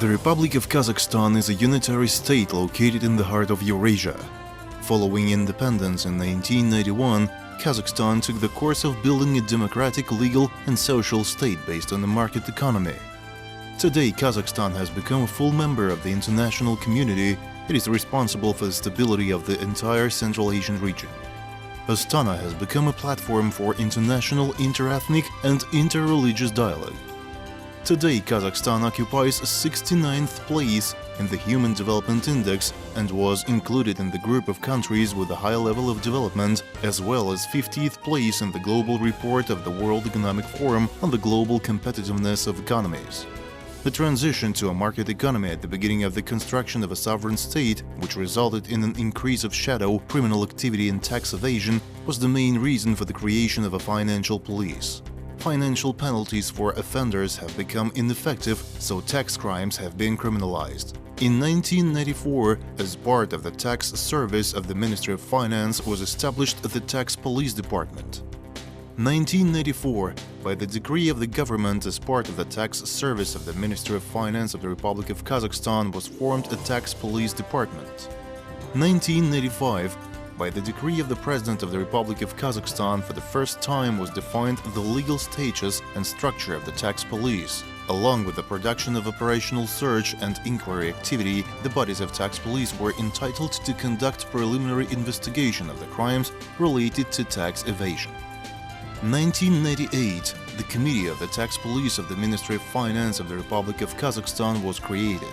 The Republic of Kazakhstan is a unitary state located in the heart of Eurasia. Following independence in 1991, Kazakhstan took the course of building a democratic, legal and social state based on the market economy. Today, Kazakhstan has become a full member of the international community. It is responsible for the stability of the entire Central Asian region. Astana has become a platform for international, interethnic and interreligious dialogue. Today, Kazakhstan occupies 69th place in the Human Development Index and was included in the group of countries with a high level of development, as well as 50th place in the Global Report of the World Economic Forum on the global competitiveness of economies. The transition to a market economy at the beginning of the construction of a sovereign state, which resulted in an increase of shadow, criminal activity and tax evasion, was the main reason for the creation of a financial police. Financial penalties for offenders have become ineffective, so tax crimes have been criminalized. In 1994, as part of the tax service of the Ministry of Finance, was established the Tax Police Department. 1994, by the decree of the government as part of the tax service of the Ministry of Finance of the Republic of Kazakhstan, was formed a Tax Police Department. 1995, by the decree of the President of the Republic of Kazakhstan, for the first time was defined the legal status and structure of the tax police. Along with the production of operational search and inquiry activity, the bodies of tax police were entitled to conduct preliminary investigation of the crimes related to tax evasion. 1998, the Committee of the Tax Police of the Ministry of Finance of the Republic of Kazakhstan was created.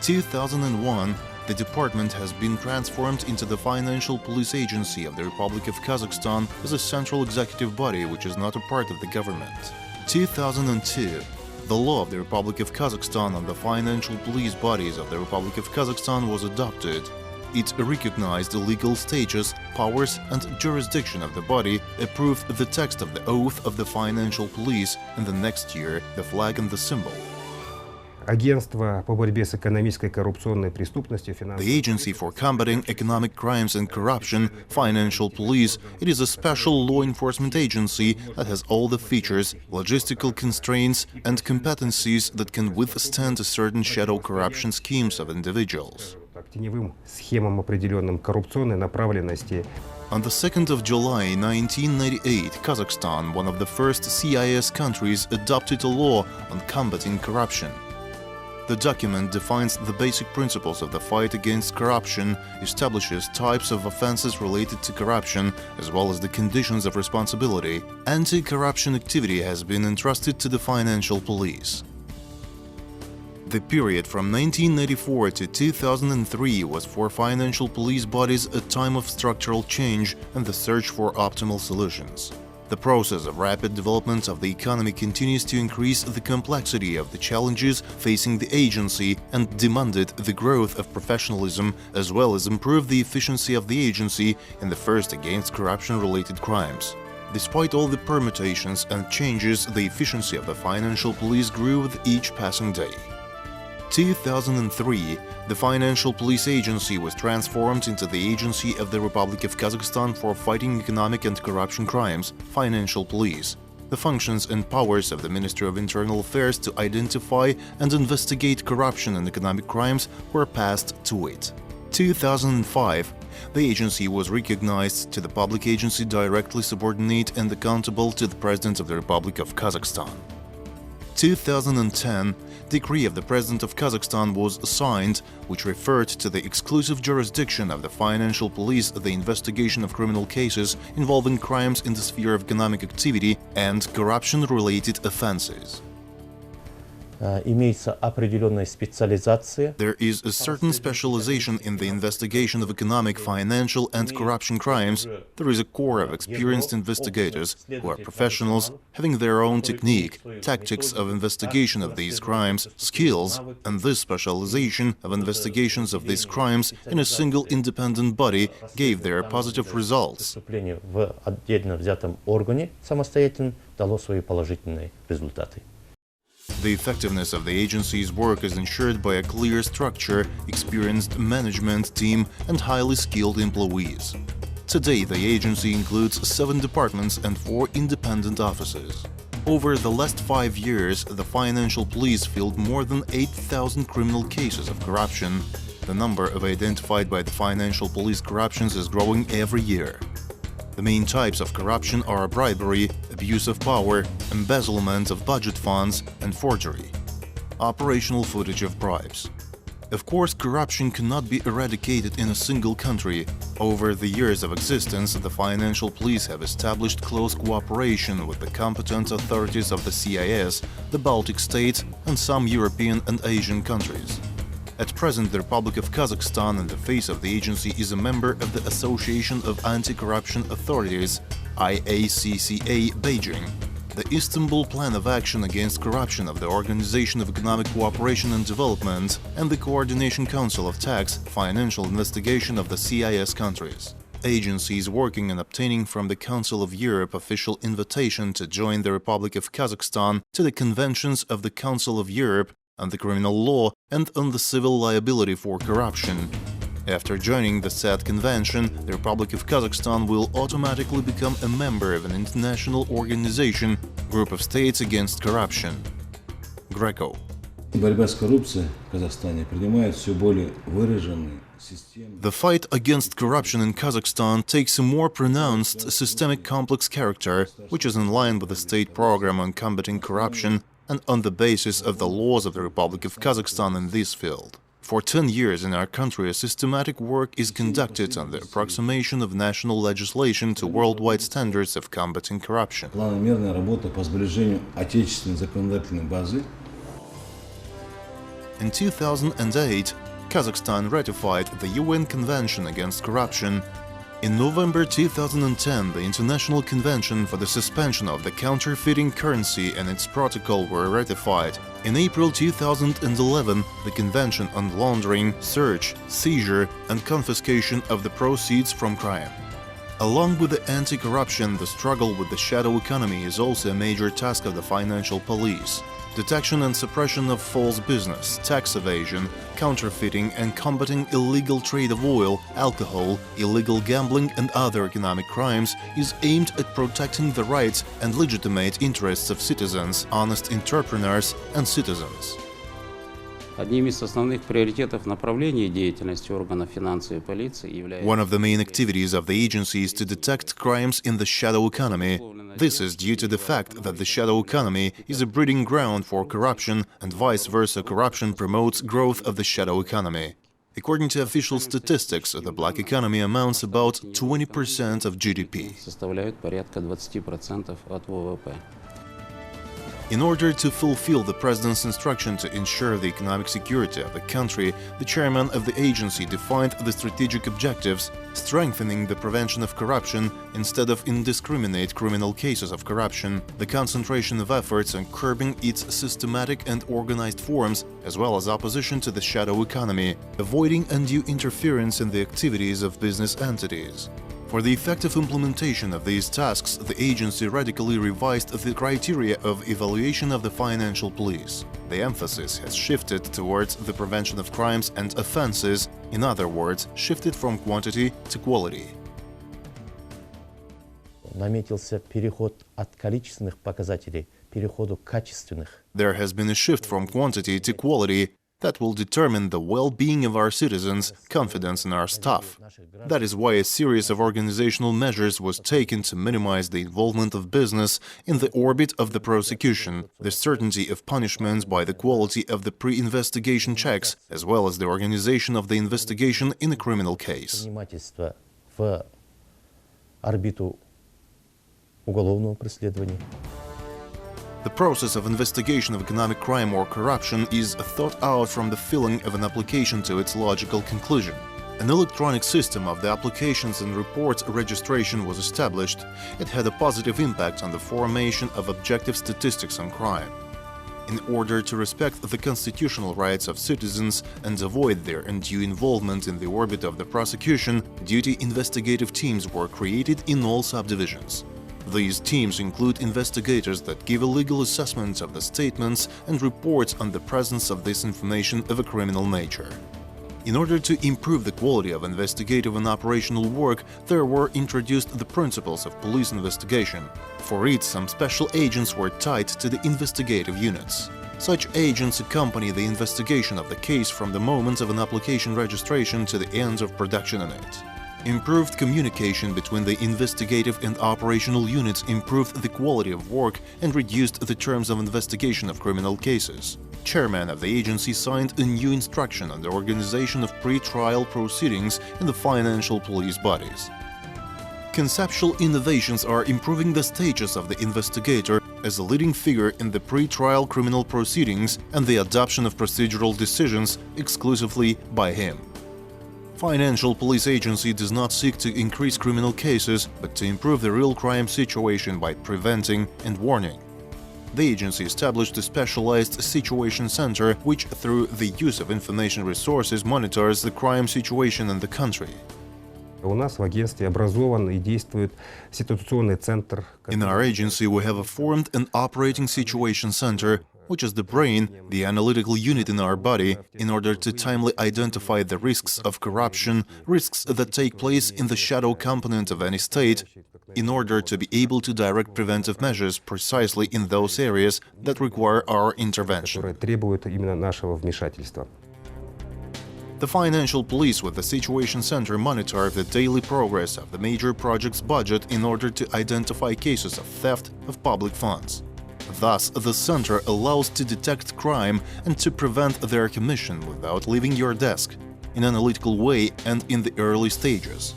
2001, the department has been transformed into the Financial Police Agency of the Republic of Kazakhstan as a central executive body which is not a part of the government. 2002, the law of the Republic of Kazakhstan on the financial police bodies of the Republic of Kazakhstan was adopted. It recognized the legal status, powers and jurisdiction of the body, approved the text of the oath of the financial police, and the next year the flag and the symbol. Агентство по борьбе с экономической и коррупционной преступностью, The Agency for Combating Economic Crimes and Corruption, Financial Police, it is a special law enforcement agency that has all the features, logistical constraints and competencies that can withstand a certain shadow corruption schemes of individuals. теневым схемам определенным коррупционной направленности. On the 2nd of July 1998, Kazakhstan, one of the first CIS countries, adopted a law on combating corruption. The document defines the basic principles of the fight against corruption, establishes types of offenses related to corruption, as well as the conditions of responsibility. Anti-corruption activity has been entrusted to the financial police. The period from 1994 to 2003 was for financial police bodies a time of structural change and the search for optimal solutions. The process of rapid development of the economy continues to increase the complexity of the challenges facing the agency and demanded the growth of professionalism as well as improve the efficiency of the agency in the first against corruption-related crimes. Despite all the permutations and changes, the efficiency of the financial police grew with each passing day. 2003, the Financial Police Agency was transformed into the Agency of the Republic of Kazakhstan for Fighting Economic and Corruption Crimes, Financial Police. The functions and powers of the Ministry of Internal Affairs to identify and investigate corruption and economic crimes were passed to it. 2005, the agency was recognized to the public agency directly subordinate and accountable to the President of the Republic of Kazakhstan. 2010, decree of the President of Kazakhstan was signed, which referred to the exclusive jurisdiction of the financial police, the investigation of criminal cases involving crimes in the sphere of economic activity and corruption-related offenses. Имеется определенная специализация. There is a certain specialization in the investigation of economic, financial and corruption crimes. There is a core of experienced investigators who are professionals, having their own technique, tactics of investigation of these crimes, skills, and this specialization of investigations of these crimes in a single independent body gave their positive results. В отдельно взятом органе самостоятельно дало свои положительные результаты. The effectiveness of the agency's work is ensured by a clear structure, experienced management team, and highly skilled employees. Today, the agency includes 7 departments and 4 independent offices. Over the last 5 years, the financial police filed more than 8,000 criminal cases of corruption. The number of identified by the financial police corruptions is growing every year. The main types of corruption are bribery, abuse of power, embezzlement of budget funds, and forgery. Operational footage of bribes. Of course, corruption cannot be eradicated in a single country. Over the years of existence, the financial police have established close cooperation with the competent authorities of the CIS, the Baltic states, and some European and Asian countries. At present, the Republic of Kazakhstan, in the face of the agency, is a member of the Association of Anti-Corruption Authorities, IACCA, Beijing. The Istanbul Plan of Action Against Corruption of the Organization of Economic Cooperation and Development, and the Coordination Council of Tax, Financial Investigation of the CIS countries. Agency is working on obtaining from the Council of Europe official invitation to join the Republic of Kazakhstan to the conventions of the Council of Europe on the criminal law and on the civil liability for corruption. After joining the said convention, the Republic of Kazakhstan will automatically become a member of an international organization, Group of States Against Corruption. Greco. Борьба с коррупцией в Казахстане принимает все более выраженные системы. The fight against corruption in Kazakhstan takes a more pronounced systemic complex character, which is in line with the state program on combating corruption and on the basis of the laws of the Republic of Kazakhstan in this field. For 10 years in our country, a systematic work is conducted on the approximation of national legislation to worldwide standards of combating corruption. Планомерная работа по сближению отечественной законодательной базы. In 2008, Kazakhstan ratified the UN Convention Against Corruption. In November 2010, the International Convention for the Suspension of the Counterfeiting Currency and its protocol were ratified. In April 2011, the Convention on Laundering, Search, Seizure and Confiscation of the Proceeds from Crime. Along with the anti-corruption, the struggle with the shadow economy is also a major task of the financial police. Detection and suppression of false business, tax evasion, counterfeiting and combating illegal trade of oil, alcohol, illegal gambling and other economic crimes is aimed at protecting the rights and legitimate interests of citizens, honest entrepreneurs and citizens. Одним из основных приоритетов направления деятельности органов финансовой полиции является... One of the main activities of the agency is to detect crimes in the shadow economy. This is due to the fact that the shadow economy is a breeding ground for corruption and vice versa, corruption promotes growth of the shadow economy. According to official statistics, the black economy amounts about 20% of GDP. Составляют порядка 20% от ВВП. In order to fulfill the President's instruction to ensure the economic security of the country, the chairman of the agency defined the strategic objectives, strengthening the prevention of corruption instead of indiscriminate criminal cases of corruption, the concentration of efforts on curbing its systematic and organized forms, as well as opposition to the shadow economy, avoiding undue interference in the activities of business entities. For the effective implementation of these tasks, the agency radically revised the criteria of evaluation of the financial police. The emphasis has shifted towards the prevention of crimes and offenses, in other words, shifted from quantity to quality. Наметился переход от количественных показателей к переходу к качественных. There has been a shift from quantity to quality that will determine the well-being of our citizens, confidence in our staff. That is why a series of organizational measures was taken to minimize the involvement of business in the orbit of the prosecution, the certainty of punishments by the quality of the pre-investigation checks, as well as the organization of the investigation in a criminal case. Внимательство в орбиту уголовного преследования. The process of investigation of economic crime or corruption is thought out from the filling of an application to its logical conclusion. An electronic system of the applications and reports registration was established. It had a positive impact on the formation of objective statistics on crime. In order to respect the constitutional rights of citizens and avoid their undue involvement in the orbit of the prosecution, duty investigative teams were created in all subdivisions. These teams include investigators that give a legal assessment of the statements and reports on the presence of this information of a criminal nature. In order to improve the quality of investigative and operational work, there were introduced the principles of police investigation. For it, some special agents were tied to the investigative units. Such agents accompany the investigation of the case from the moment of an application registration to the end of production in it. Improved communication between the investigative and operational units improved the quality of work and reduced the terms of investigation of criminal cases. Chairman of the agency signed a new instruction on the organization of pre-trial proceedings in the financial police bodies. Conceptual innovations are improving the status of the investigator as a leading figure in the pre-trial criminal proceedings and the adoption of procedural decisions exclusively by him. Financial Police Agency does not seek to increase criminal cases, but to improve the real crime situation by preventing and warning. The agency established a specialized situation center, which, through the use of information resources, monitors the crime situation in the country. У нас в агентстве образован и действует ситуационный центр. In our agency, we have a formed and operating situation center, which is the brain, the analytical unit in our body, in order to timely identify the risks of corruption, risks that take place in the shadow component of any state, in order to be able to direct preventive measures precisely in those areas that require our intervention. Которые требуют именно нашего вмешательства. The financial police with the Situation Center monitor the daily progress of the major project's budget in order to identify cases of theft of public funds. Thus, the center allows to detect crime and to prevent their commission without leaving your desk, in an analytical way and in the early stages.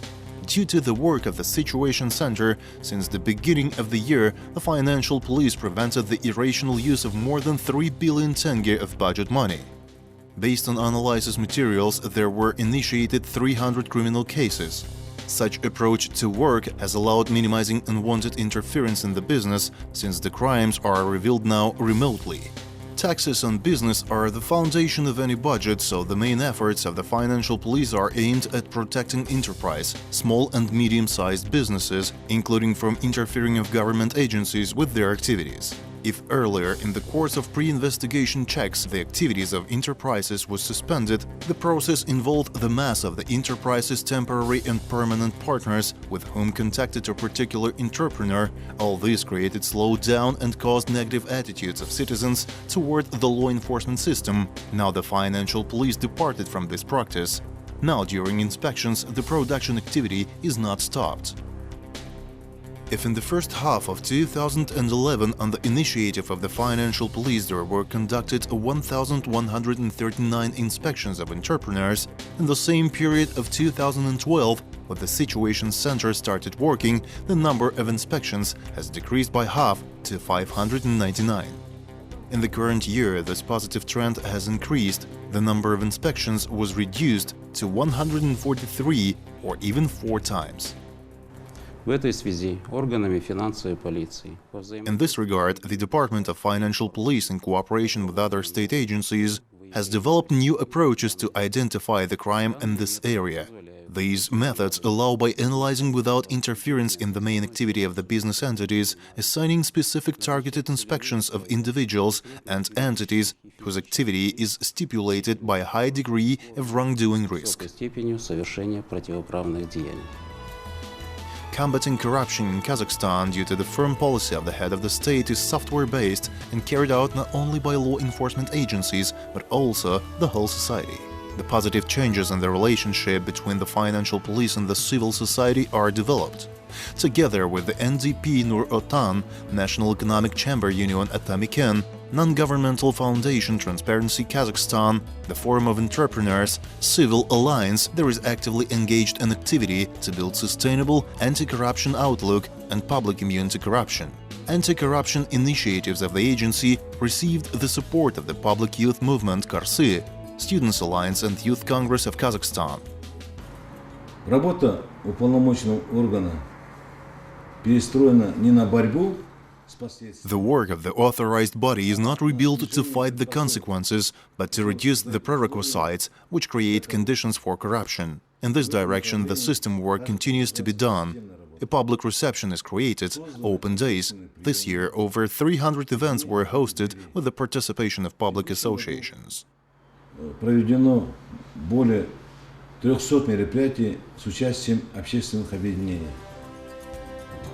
Due to the work of the Situation Center, since the beginning of the year, the financial police prevented the irrational use of more than 3 billion tenge of budget money. Based on analysis materials, there were initiated 300 criminal cases. Such approach to work has allowed minimizing unwanted interference in the business, since the crimes are revealed now remotely. Taxes on business are the foundation of any budget, so the main efforts of the financial police are aimed at protecting enterprise, small and medium-sized businesses, including from interfering of government agencies with their activities. If earlier, in the course of pre-investigation checks, the activities of enterprises was suspended, the process involved the mass of the enterprise's temporary and permanent partners with whom contacted a particular entrepreneur. All this created slowdown and caused negative attitudes of citizens toward the law enforcement system. Now the financial police departed from this practice. Now, during inspections, the production activity is not stopped. If in the first half of 2011, on the initiative of the financial police, there were conducted 1,139 inspections of entrepreneurs, in the same period of 2012, when the Situation Center started working, the number of inspections has decreased by half to 599. In the current year, this positive trend has increased. The number of inspections was reduced to 143, or even 4 times. В этой связи органами финансовой полиции по In this regard, the Department of Financial Police, in cooperation with other state agencies, has developed new approaches to identify the crime in this area. These methods allow, by analyzing without interference in the main activity of the business entities, assigning specific targeted inspections of individuals and entities whose activity is stipulated by a high degree of wrongdoing risk. высокой степенью совершения противоправных деяний. Combating corruption in Kazakhstan due to the firm policy of the head of the state is software-based and carried out not only by law enforcement agencies, but also the whole society. The positive changes in the relationship between the financial police and the civil society are developed. Together with the NDP Nur Otan, National Economic Chamber Union Atamiken, Non-Governmental Foundation Transparency Kazakhstan, the Forum of Entrepreneurs, Civil Alliance, there is actively engaged an activity to build sustainable anti-corruption outlook and public immune to corruption. Anti-corruption initiatives of the agency received the support of the Public Youth Movement Karsy, Students' Alliance and Youth Congress of Kazakhstan. Работа уполномоченного органа перестроена не на борьбу с последствиями. The work of the authorized body is not rebuilt to fight the consequences, but to reduce the prerequisites which create conditions for corruption. In this direction, the system work continues to be done. A public reception is created, open days. This year, over 300 events were hosted with the participation of public associations. проведено более 300 мероприятий с участием общественных объединений.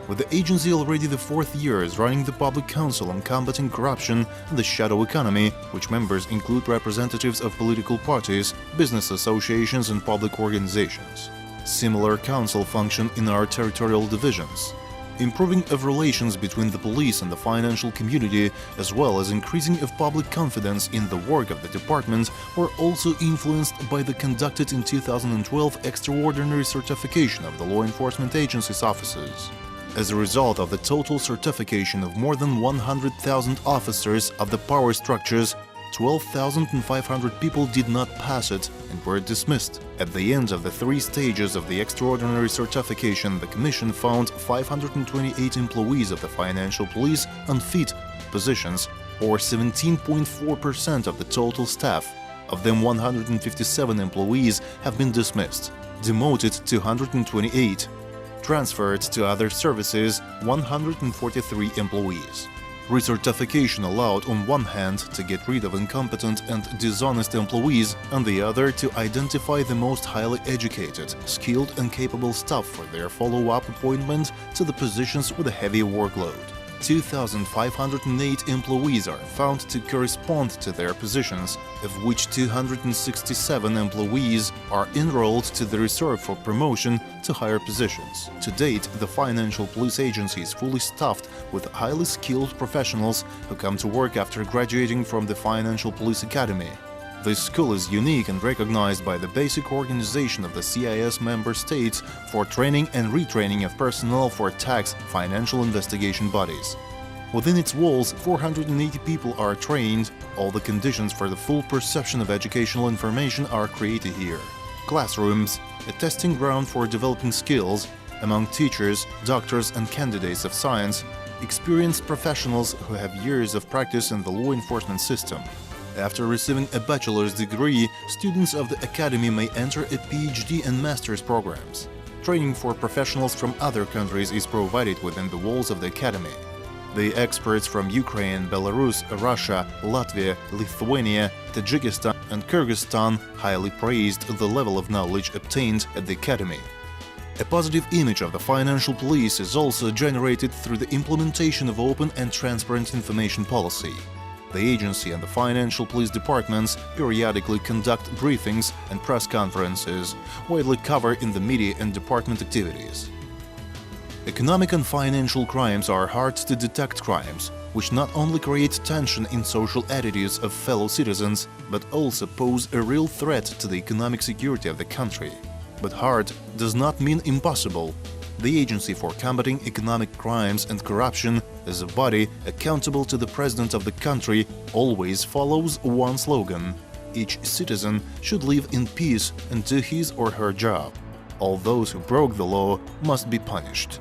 With the agency already the fourth year is running the Public Council on Combating Corruption and the Shadow Economy, which members include representatives of political parties, business associations and public organizations. Similar council function in our territorial divisions. Improving of relations between the police and the financial community, as well as increasing of public confidence in the work of the department, were also influenced by the conducted in 2012 extraordinary certification of the law enforcement agencies' officers. As a result of the total certification of more than 100,000 officers of the power structures, 12,500 people did not pass it and were dismissed. At the end of the 3 stages of the extraordinary certification, the Commission found 528 employees of the financial police unfit positions, or 17.4% of the total staff. Of them, 157 employees have been dismissed, demoted 228, transferred to other services 143 employees. Recertification allowed on one hand to get rid of incompetent and dishonest employees, on the other to identify the most highly educated, skilled and capable staff for their follow-up appointment to the positions with a heavy workload. 2,508 employees are found to correspond to their positions, of which 267 employees are enrolled to the reserve for promotion to higher positions. To date, the financial police agency is fully staffed with highly skilled professionals who come to work after graduating from the Financial Police Academy. This school is unique and recognized by the basic organization of the CIS member states for training and retraining of personnel for tax financial investigation bodies. Within its walls, 480 people are trained. All the conditions for the full perception of educational information are created here. Classrooms, a testing ground for developing skills among teachers, doctors and candidates of science, experienced professionals who have years of practice in the law enforcement system. After receiving a bachelor's degree, students of the academy may enter a PhD and master's programs. Training for professionals from other countries is provided within the walls of the academy. The experts from Ukraine, Belarus, Russia, Latvia, Lithuania, Tajikistan and Kyrgyzstan highly praised the level of knowledge obtained at the academy. A positive image of the financial police is also generated through the implementation of open and transparent information policy. The agency and the financial police departments periodically conduct briefings and press conferences, widely covered in the media and department activities. Economic and financial crimes are hard-to-detect crimes, which not only create tension in social attitudes of fellow citizens, but also pose a real threat to the economic security of the country. But hard does not mean impossible. The Agency for Combating Economic Crimes and Corruption, as a body accountable to the President of the country, always follows one slogan: each citizen should live in peace and do his or her job. All those who broke the law must be punished.